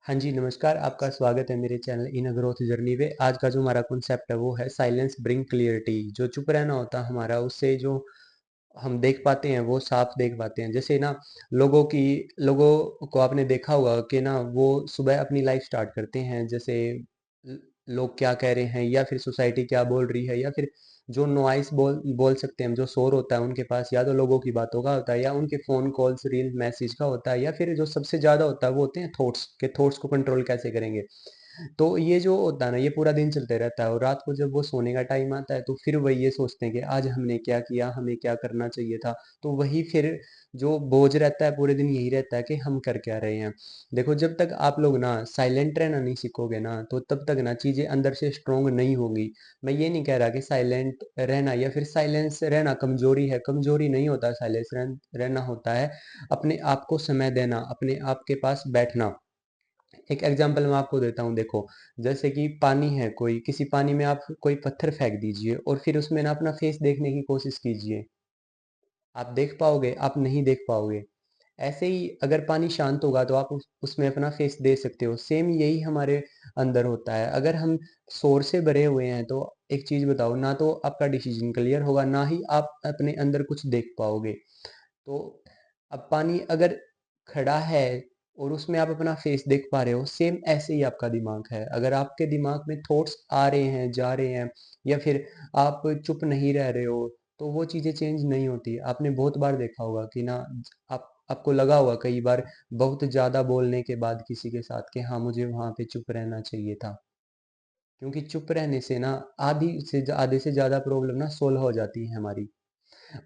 हाँ जी, नमस्कार, आपका स्वागत है मेरे channel in a growth journey पे। आज का जो हमारा कॉन्सेप्ट है वो है साइलेंस ब्रिंग क्लियरिटी। जो चुप रहना होता है हमारा, उससे जो हम देख पाते हैं वो साफ देख पाते हैं। जैसे ना लोगों को आपने देखा होगा कि ना वो सुबह अपनी लाइफ स्टार्ट करते हैं, जैसे ल लोग क्या कह रहे हैं या फिर सोसाइटी क्या बोल रही है, या फिर जो नॉइज़ बोल बोल सकते हैं हम, जो शोर होता है उनके पास, या तो लोगों की बातों का होता है या उनके फ़ोन कॉल्स, रील मैसेज का होता है, या फिर जो सबसे ज़्यादा होता है वो होते हैं थॉट्स, के थॉट्स को कंट्रोल कैसे करेंगे। तो ये जो होता है ना, ये पूरा दिन चलते रहता है और रात को जब वो सोने का टाइम आता है तो फिर वही ये सोचते हैं कि आज हमने क्या किया, हमें क्या करना चाहिए था। तो वही फिर जो बोझ रहता है पूरे दिन, यही रहता है कि हम कर क्या रहे हैं। देखो, जब तक आप लोग ना साइलेंट रहना नहीं सीखोगे ना, तो तब तक ना चीज़ें अंदर से स्ट्रोंग नहीं होंगी। मैं ये नहीं कह रहा कि साइलेंट रहना या फिर साइलेंस रहना कमजोरी है, कमजोरी नहीं होता। साइलेंस रहना होता है अपने आप को समय देना, अपने आप के पास बैठना। एक एग्जांपल मैं आपको देता हूँ, देखो, जैसे कि पानी है, कोई किसी पानी में आप कोई पत्थर फेंक दीजिए और फिर उसमें ना अपना फेस देखने की कोशिश कीजिए। आप देख पाओगे? आप नहीं देख पाओगे। ऐसे ही अगर पानी शांत होगा तो आप उसमें अपना फेस दे सकते हो। सेम यही हमारे अंदर होता है। अगर हम शोर से भरे हुए हैं तो एक चीज बताओ, ना तो आपका डिसीजन क्लियर होगा, ना ही आप अपने अंदर कुछ देख पाओगे। तो अब पानी अगर खड़ा है और उसमें आप अपना फेस देख पा रहे हो, सेम ऐसे ही आपका दिमाग है। अगर आपके दिमाग में थॉट्स आ रहे हैं, जा रहे हैं, या फिर आप चुप नहीं रह रहे हो, तो वो चीजें चेंज नहीं होती। आपने बहुत बार देखा होगा कि ना, आपको लगा होगा कई बार बहुत ज्यादा बोलने के बाद किसी के साथ कि हाँ, मुझे वहां पे चुप रहना चाहिए था। क्योंकि चुप रहने से ना आधे से ज्यादा प्रॉब्लम ना सोल्व हो जाती है हमारी।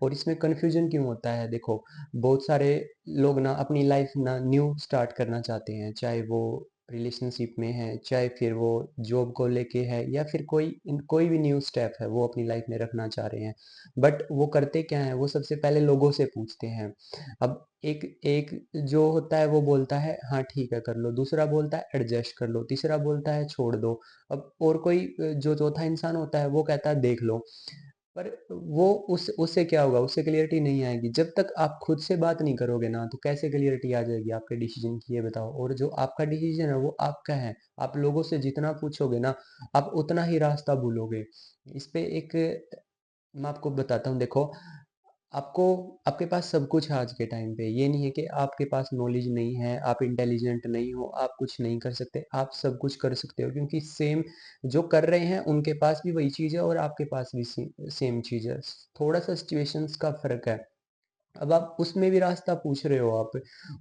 और इसमें कन्फ्यूजन क्यों होता है? देखो, बहुत सारे लोग ना अपनी लाइफ ना न्यू स्टार्ट करना चाहते हैं, चाहे वो रिलेशनशिप में है, चाहे फिर वो जॉब को लेके है, या फिर कोई भी न्यू स्टेप है वो अपनी लाइफ में रखना चाह रहे हैं। बट वो करते क्या है, वो सबसे पहले लोगों से पूछते हैं। अब एक एक जो होता है वो बोलता है हाँ ठीक है कर लो, दूसरा बोलता है एडजस्ट कर लो, तीसरा बोलता है छोड़ दो। अब और कोई जो चौथा इंसान होता है वो कहता है देख लो। पर वो उस उससे क्या होगा? उससे क्लियरिटी नहीं आएगी। जब तक आप खुद से बात नहीं करोगे ना, तो कैसे क्लियरिटी आ जाएगी आपके डिसीजन की, ये बताओ। और जो आपका डिसीजन है वो आपका है। आप लोगों से जितना पूछोगे ना, आप उतना ही रास्ता भूलोगे। इस पे एक मैं आपको बताता हूँ, देखो, आपको आपके पास सब कुछ है आज के टाइम पे। ये नहीं है कि आपके पास नॉलेज नहीं है, आप इंटेलिजेंट नहीं हो, आप कुछ नहीं कर सकते। आप सब कुछ कर सकते हो, क्योंकि सेम जो कर रहे हैं उनके पास भी वही चीज़ है और आपके पास भी सेम चीज़ है। थोड़ा सा सिचुएशंस का फर्क है। अब आप उसमें भी रास्ता पूछ रहे हो आप,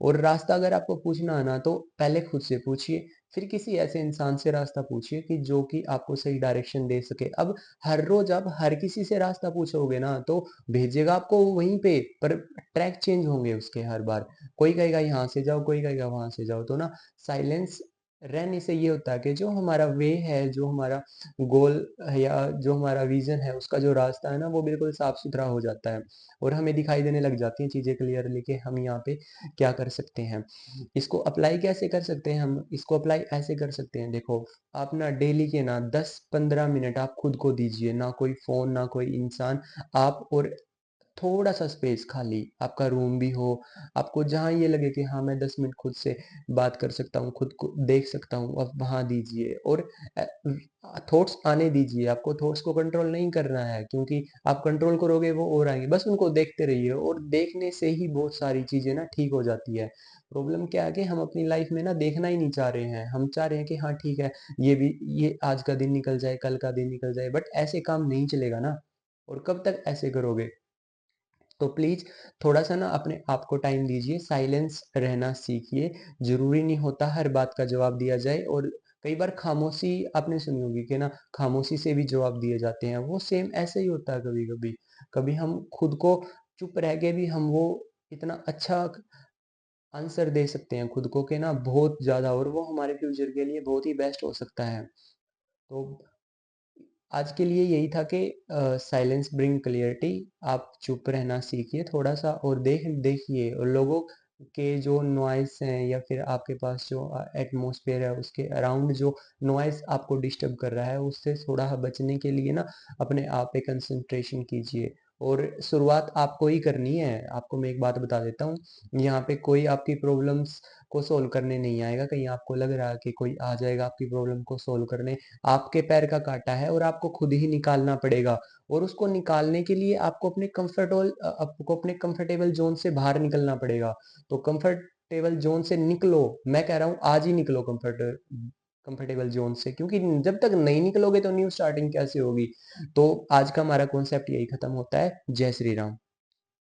और रास्ता अगर आपको पूछना है ना, तो पहले खुद से पूछिए, फिर किसी ऐसे इंसान से रास्ता पूछिए कि जो कि आपको सही डायरेक्शन दे सके। अब हर रोज आप हर किसी से रास्ता पूछोगे ना, तो भेजेगा आपको वहीं पे, पर ट्रैक चेंज होंगे उसके हर बार। कोई कहेगा यहाँ से जाओ, कोई कहेगा वहां से जाओ। तो ना, साइलेंस रहने से ये होता है कि जो हमारा वे है, जो हमारा गोल है, या जो हमारा विजन है, उसका जो रास्ता है ना, वो बिल्कुल साफ सुथरा हो जाता है। और हमें दिखाई देने लग जाती हैं चीज़ें क्लियरली कि हम यहाँ पे क्या कर सकते हैं। इसको अप्लाई कैसे कर सकते हैं? हम इसको अप्लाई ऐसे कर सकते हैं, देखो, आप ना डेली के ना 10-15 मिनट आप खुद को दीजिए। ना कोई फ़ोन, ना कोई इंसान, आप और थोड़ा सा स्पेस खाली, आपका रूम भी हो, आपको जहाँ ये लगे कि हाँ, मैं 10 मिनट खुद से बात कर सकता हूँ, खुद को देख सकता हूँ, आप वहाँ दीजिए। और थॉट्स आने दीजिए। आपको थॉट्स को कंट्रोल नहीं करना है, क्योंकि आप कंट्रोल करोगे वो और आएंगे। बस उनको देखते रहिए, और देखने से ही बहुत सारी चीजें ना ठीक हो जाती है। प्रॉब्लम क्या है कि हम अपनी लाइफ में ना देखना ही नहीं चाह रहे हैं। हम चाह रहे हैं कि हाँ ठीक है, ये आज का दिन निकल जाए, कल का दिन निकल जाए, बट ऐसे काम नहीं चलेगा ना। और कब तक ऐसे करोगे? तो प्लीज थोड़ा सा ना अपने आप को टाइम दीजिए, साइलेंस रहना सीखिए। जरूरी नहीं होता हर बात का जवाब दिया जाए। और कई बार खामोशी आपने सुनी होगी कि ना, खामोशी से भी जवाब दिए जाते हैं। वो सेम ऐसे ही होता है। कभी कभी कभी हम खुद को चुप रह के भी हम वो इतना अच्छा आंसर दे सकते हैं खुद को कि ना, बहुत ज्यादा, और वो हमारे फ्यूचर के लिए बहुत ही बेस्ट हो सकता है। तो आज के लिए यही था कि साइलेंस ब्रिंग क्लियरिटी। आप चुप रहना सीखिए थोड़ा सा, और देखिए, और लोगों के जो नॉइस हैं, या फिर आपके पास जो एटमॉस्फेयर है उसके अराउंड जो नॉइस आपको डिस्टर्ब कर रहा है, उससे थोड़ा बचने के लिए ना अपने आप पे कंसंट्रेशन कीजिए। और शुरुआत आपको ही करनी है। आपको मैं एक बात बता देता हूँ, यहाँ पे कोई आपकी प्रॉब्लम्स को सॉल्व करने नहीं आएगा। कहीं आपको लग रहा है कि कोई आ जाएगा आपकी प्रॉब्लम को सॉल्व करने, आपके पैर का काँटा है और आपको खुद ही निकालना पड़ेगा। और उसको निकालने के लिए आपको अपने कंफर्टेबल ज़ोन से बाहर निकलना पड़ेगा। तो कंफर्टेबल ज़ोन से निकलो, मैं कह रहा हूँ आज ही निकलो कंफर्टेबल ज़ोन से, क्योंकि जब तक नहीं निकलोगे तो न्यू स्टार्टिंग कैसे होगी? तो आज का हमारा कॉन्सेप्ट यही खत्म होता है। जय श्री राम।